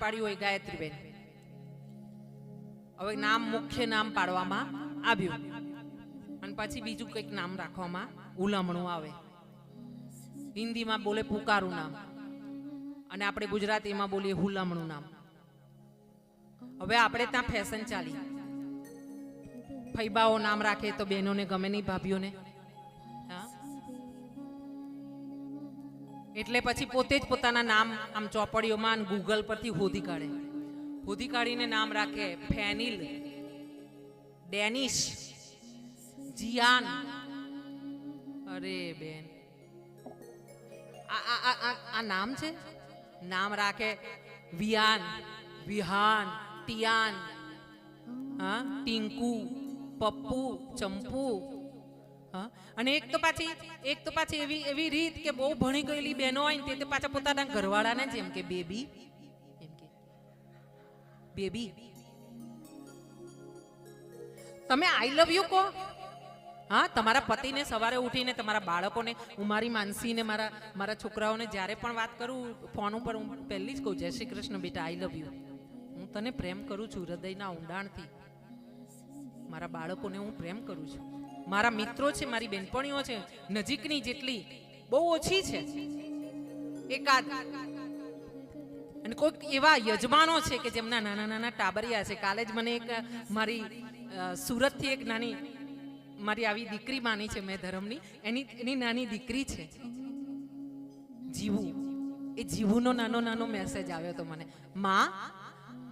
પાડ્યું હોય ગાયત્રીબેન. હવે નામ મુખ્ય નામ પાડવામાં આવ્યું અને પછી બીજું કંઈક નામ રાખવામાં ઉલમણું આવે. હિન્દીમાં બોલે પુકારું નામ અને આપણે ગુજરાતીમાં બોલીએ હુલામણું નામ. હવે આપણે ત્યાં ફેશન ચાલી, ફૈબાઓ નામ રાખે તો બહેનોને ગમે નહીં, ભાભીઓને. એટલે પછી પોતે જ પોતાના નામ આમ ચોપડીઓમાં ગૂગલ પરથી શોધી કાઢે. શોધી કાઢીને નામ રાખે ફેનિલ, ડેનિશ, જીયાન. અરે બેન, આ નામ છે. નામ રાખે વિયાન, વિહાન, ટિયાન, હા, ટિંકુ, પપ્પુ, ચંપુ. હા, અને એક તો પાછી એવી રીત કે બહુ ભણી ગયેલી બહેનો હોય ને તે પાછા પોતાના ઘરવાળાને જેમ કે બેબી, એમ કે બેબી. તમે આઈ લવ યુ કહો. હા, તમારા પતિને સવારે ઉઠીને તમારા બાળકોને, હું મારી માનસીને મારા છોકરાઓને જ્યારે પણ વાત કરું ફોન ઉપર, હું પહેલી જ કહું, જય શ્રી કૃષ્ણ બેટા, આઈ લવ યુ. હું તને પ્રેમ કરું છું હૃદયના ઊંડાણથી. મારા બાળકોને હું પ્રેમ કરું છું. મારા મિત્રો છે, મારી બેનપણીઓ છે, નજીકની જેટલી બહુ ઓછી છે, એકાદ. અને કોઈક એવા યજમાનો છે કે જેમના નાના નાના ટાબરિયા છે. કાલે જ મને એક મારી સુરતથી એક નાની મારી આવી દીકરી માની છે મેં ધર્મની, એની નાની દીકરી છે જીવુ. એ જીવુનો નાનો નાનો મેસેજ આવ્યો તો મને, માં,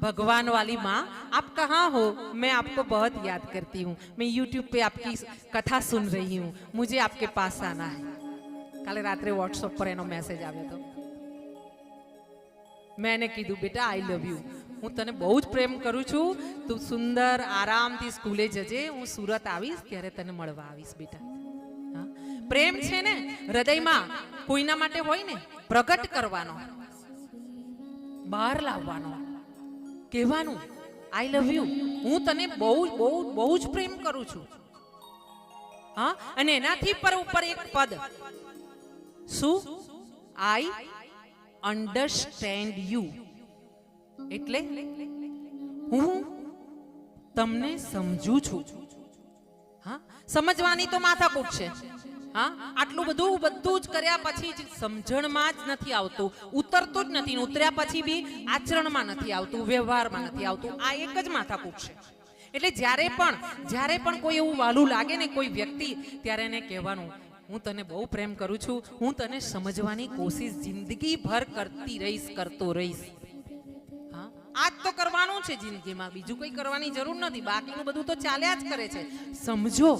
भगवान वाली माँ आप कहाँ हो, मैं आपको बहुत याद करती हूँ, मैं YouTube पे आपकी कथा सुन रही हूँ, मुझे आपके पास आना है. काले रात्रे व्हाट्सएप पर एनो मैसेज આવ્યો તો મેં એને કીધું, બેટા આઈ લવ યુ, હું તને બહુ જ પ્રેમ કરું છું, તું સુંદર આરામથી સ્કૂલે જજે, હું સુરત આવીશ ત્યારે તને મળવા આવીશ બેટા. હા, પ્રેમ છે ને હૃદયમાં કોઈના માટે હોય ને, પ્રગટ કરવાનો, બહાર લાવવાનો, કહેવાનું આઈ લવ યુ, હું તને બહુ બહુ બહુ જ પ્રેમ કરું છું. હા, અને એનાથી પર ઉપર એક પદ, શું? આઈ અન્ડરસ્ટેન્ડ યુ. એટલે હું તમને સમજું છું. હા, સમજવાની તો માથાકૂટ છે. હા, આટલું બધું જ કર્યા પછી જ સમજણમાં જ નથી આવતું, ઉતરતું જ નથી, ઉતર્યા પછી બી આચરણમાં નથી આવતું, વ્યવહારમાં નથી આવતું. આ એક જ માથાકૂટ છે. એટલે જ્યારે પણ કોઈ એવું વાલું લાગે ને કોઈ વ્યક્તિ, ત્યારે એને કહેવાનું, હું તને બહુ પ્રેમ કરું છું, હું તને સમજવાની કોશિશ જિંદગીભર કરતી રહીશ, કરતો રહીશ. હા, આજ તો કરવાનું છે જિંદગીમાં, બીજું કંઈ કરવાની જરૂર નથી, બાકીનું બધું તો ચાલ્યા જ કરે છે. સમજો.